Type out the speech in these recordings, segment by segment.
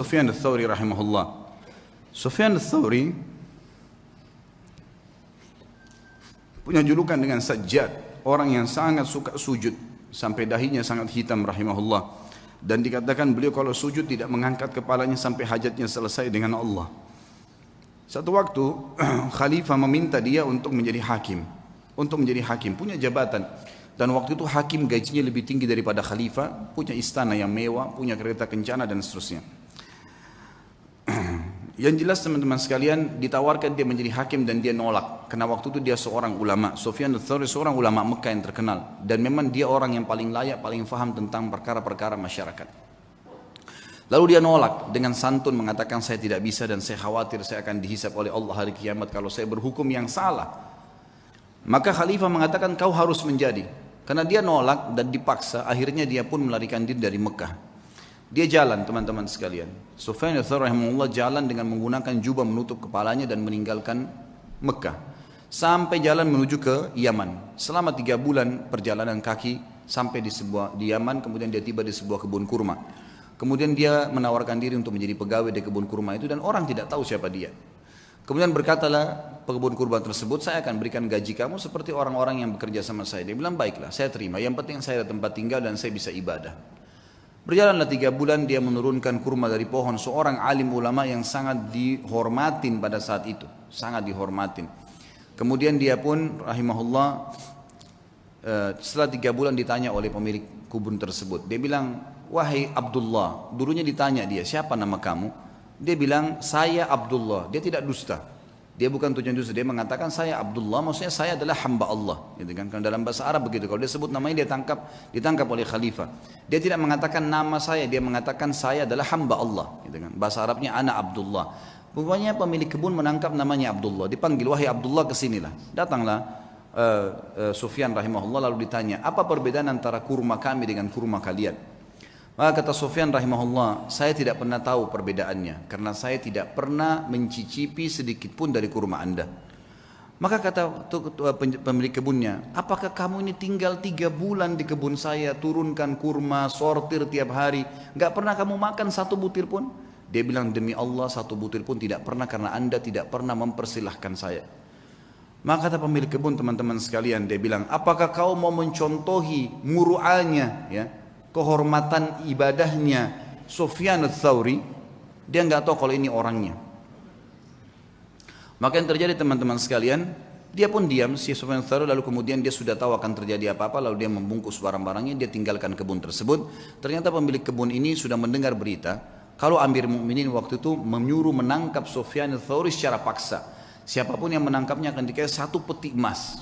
Sufyan ats-Tsauri rahimahullah. Sufyan ats-Tsauri punya julukan dengan Sajjad, orang yang sangat suka sujud sampai dahinya sangat hitam rahimahullah. Dan dikatakan beliau kalau sujud tidak mengangkat kepalanya sampai hajatnya selesai dengan Allah. Satu waktu khalifah meminta dia untuk menjadi hakim, punya jabatan. Dan waktu itu hakim gajinya lebih tinggi daripada khalifah, punya istana yang mewah, punya kereta kencana dan seterusnya. Yang jelas teman-teman sekalian, ditawarkan dia menjadi hakim dan dia nolak. Karena waktu itu dia seorang ulama. Sufyan ats-Tsauri seorang ulama Mekah yang terkenal. Dan memang dia orang yang paling layak, paling faham tentang perkara-perkara masyarakat. Lalu dia nolak dengan santun mengatakan saya tidak bisa dan saya khawatir saya akan dihisab oleh Allah hari kiamat kalau saya berhukum yang salah. Maka khalifah mengatakan kau harus menjadi. Karena dia nolak dan dipaksa, akhirnya dia pun melarikan diri dari Mekah. Dia jalan teman-teman sekalian. Sufyan ats-Tsauri rahimahullah jalan dengan menggunakan jubah menutup kepalanya dan meninggalkan Mekah. Sampai jalan menuju ke Yaman. Selama 3 bulan perjalanan kaki sampai di Yaman, kemudian dia tiba di sebuah kebun kurma. Kemudian dia menawarkan diri untuk menjadi pegawai di kebun kurma itu dan orang tidak tahu siapa dia. Kemudian berkatalah pekebun kurma tersebut, saya akan berikan gaji kamu seperti orang-orang yang bekerja sama saya. Dia bilang, baiklah, saya terima. Yang penting saya ada tempat tinggal dan saya bisa ibadah. Berjalanlah 3 bulan, dia menurunkan kurma dari pohon. Seorang alim ulama yang sangat dihormatin pada saat itu. Sangat dihormatin. Kemudian dia pun, rahimahullah, setelah 3 bulan ditanya oleh pemilik kebun tersebut. Dia bilang, wahai Abdullah. Dulunya ditanya dia, siapa nama kamu? Dia bilang, saya Abdullah. Dia tidak dusta. Dia bukan tujuan dusta. Dia mengatakan, saya Abdullah, maksudnya saya adalah hamba Allah. Gitu kan? Karena dalam bahasa Arab begitu. Kalau dia sebut namanya, dia ditangkap oleh khalifah. Dia tidak mengatakan nama saya. Dia mengatakan, saya adalah hamba Allah. Gitu kan? Bahasa Arabnya, ana Abdullah. Pokoknya pemilik kebun menangkap namanya Abdullah. Dipanggil, wahai Abdullah, kesinilah. Datanglah Sufyan rahimahullah lalu ditanya, apa perbedaan antara kurma kami dengan kurma kalian? Maka kata Sufyan rahimahullah, saya tidak pernah tahu perbedaannya karena saya tidak pernah mencicipi sedikit pun dari kurma anda. Maka kata pemilik kebunnya, apakah kamu ini tinggal 3 bulan di kebun saya, turunkan kurma, sortir tiap hari, gak pernah kamu makan 1 butir pun? Dia bilang, demi Allah 1 butir pun tidak pernah karena anda tidak pernah mempersilahkan saya. Maka kata pemilik kebun, teman-teman sekalian, dia bilang, apakah kau mau mencontohi muru'anya, ya, kehormatan ibadahnya Sufyan ats-Tsauri? Dia nggak tahu kalau ini orangnya. Maka yang terjadi teman-teman sekalian, dia pun diam si Sufyan ats-Tsauri, lalu kemudian dia sudah tahu akan terjadi apa-apa, lalu dia membungkus barang-barangnya, dia tinggalkan kebun tersebut. Ternyata pemilik kebun ini sudah mendengar berita kalau Amir Mukminin waktu itu menyuruh menangkap Sufyan ats-Tsauri secara paksa. Siapapun yang menangkapnya akan dikasih 1 peti emas.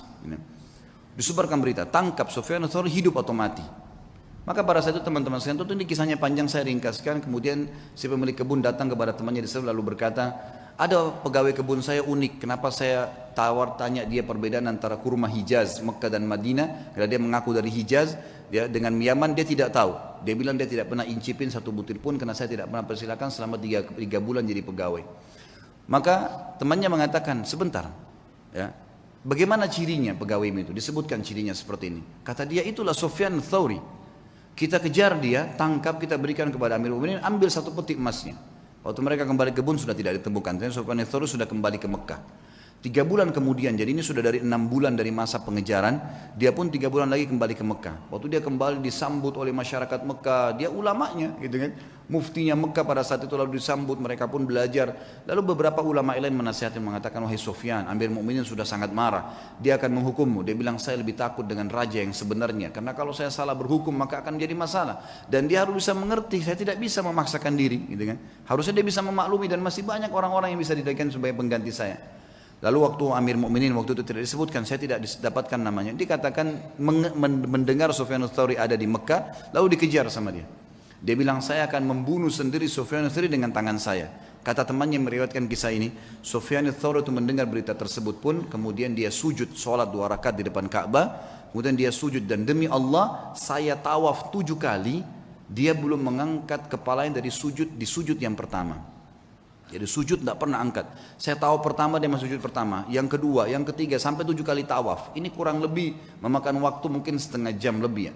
Disebarkan berita, tangkap Sufyan ats-Tsauri, hidup atau mati. Maka pada saat itu teman-teman sekalian, tentu ini kisahnya panjang, saya ringkaskan. Kemudian si pemilik kebun datang kepada temannya di sana lalu berkata, ada pegawai kebun saya unik, kenapa saya tanya dia perbedaan antara kurma Hijaz, Mekah dan Madinah. Karena dia mengaku dari Hijaz, dia dengan Yaman dia tidak tahu. Dia bilang dia tidak pernah incipin 1 butir pun karena saya tidak pernah persilakan selama 3 bulan jadi pegawai. Maka temannya mengatakan, sebentar, ya, bagaimana cirinya pegawai itu? Disebutkan cirinya seperti ini. Kata dia, itulah Sufyan ats-Tsauri. Kita kejar dia, tangkap, kita berikan kepada Amir Mukminin, ambil 1 peti emasnya. Waktu mereka kembali ke kebun sudah tidak ditemukan. Jadi Sufyan ats-Tsauri sudah kembali ke Mekah. 3 bulan kemudian, jadi ini sudah dari 6 bulan dari masa pengejaran, dia pun 3 bulan lagi kembali ke Mekah. Waktu dia kembali disambut oleh masyarakat Mekah, dia ulamanya gitu kan, muftinya Mekah pada saat itu, lalu disambut, mereka pun belajar. Lalu beberapa ulama lain menasihati, mengatakan, wahai Sufyan, Amir Mukminin sudah sangat marah, dia akan menghukummu. Dia bilang, saya lebih takut dengan raja yang sebenarnya, karena kalau saya salah berhukum maka akan jadi masalah. Dan dia harus bisa mengerti, saya tidak bisa memaksakan diri gitu kan. Harusnya dia bisa memaklumi, dan masih banyak orang-orang yang bisa dijadikan sebagai pengganti saya. Lalu waktu Amir Mukminin waktu itu tidak disebutkan, saya tidak dapatkan namanya. Dikatakan mendengar Sufyan ats-Tsauri ada di Mekah, lalu dikejar sama dia. Dia bilang, saya akan membunuh sendiri Sufyan ats-Tsauri dengan tangan saya. Kata temannya yang meriwayatkan kisah ini, Sufyan ats-Tsauri itu mendengar berita tersebut pun, kemudian dia sujud sholat 2 rakaat di depan Ka'bah. Kemudian dia sujud, dan demi Allah saya tawaf 7 kali, dia belum mengangkat kepalanya dari sujud di sujud yang pertama. Jadi sujud tidak pernah angkat. Saya tahu pertama dia masuk sujud pertama, yang kedua, yang ketiga, sampai 7 kali tawaf. Ini kurang lebih memakan waktu mungkin setengah jam lebih ya.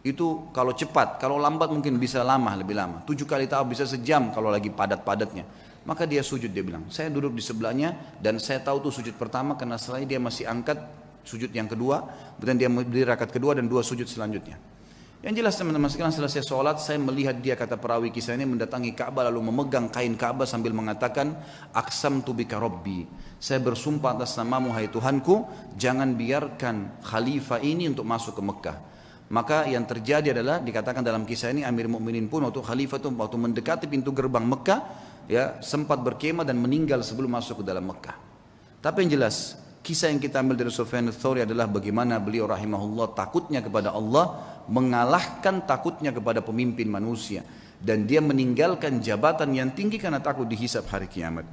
Itu kalau cepat, kalau lambat mungkin bisa lama, lebih lama. 7 kali tawaf bisa sejam kalau lagi padat-padatnya. Maka dia sujud, dia bilang, saya duduk di sebelahnya dan saya tahu tuh sujud pertama karena setelah dia masih angkat sujud yang kedua, kemudian dia berdiri rakaat kedua dan 2 sujud selanjutnya. Yang jelas teman-teman sekalian, selesai sholat saya melihat dia, kata perawi kisah ini, mendatangi Ka'bah lalu memegang kain Ka'bah sambil mengatakan, aqsamtu bika rabbi, saya bersumpah atas namamu hai Tuhanku, jangan biarkan khalifah ini untuk masuk ke Mekah. Maka yang terjadi adalah dikatakan dalam kisah ini, Amir Mukminin pun waktu khalifah itu waktu mendekati pintu gerbang Mekah, ya sempat berkemah dan meninggal sebelum masuk ke dalam Mekah. Tapi yang jelas kisah yang kita ambil dari Sufyan ats-Tsauri adalah bagaimana beliau rahimahullah takutnya kepada Allah mengalahkan takutnya kepada pemimpin manusia, dan dia meninggalkan jabatan yang tinggi karena takut dihisab hari kiamat.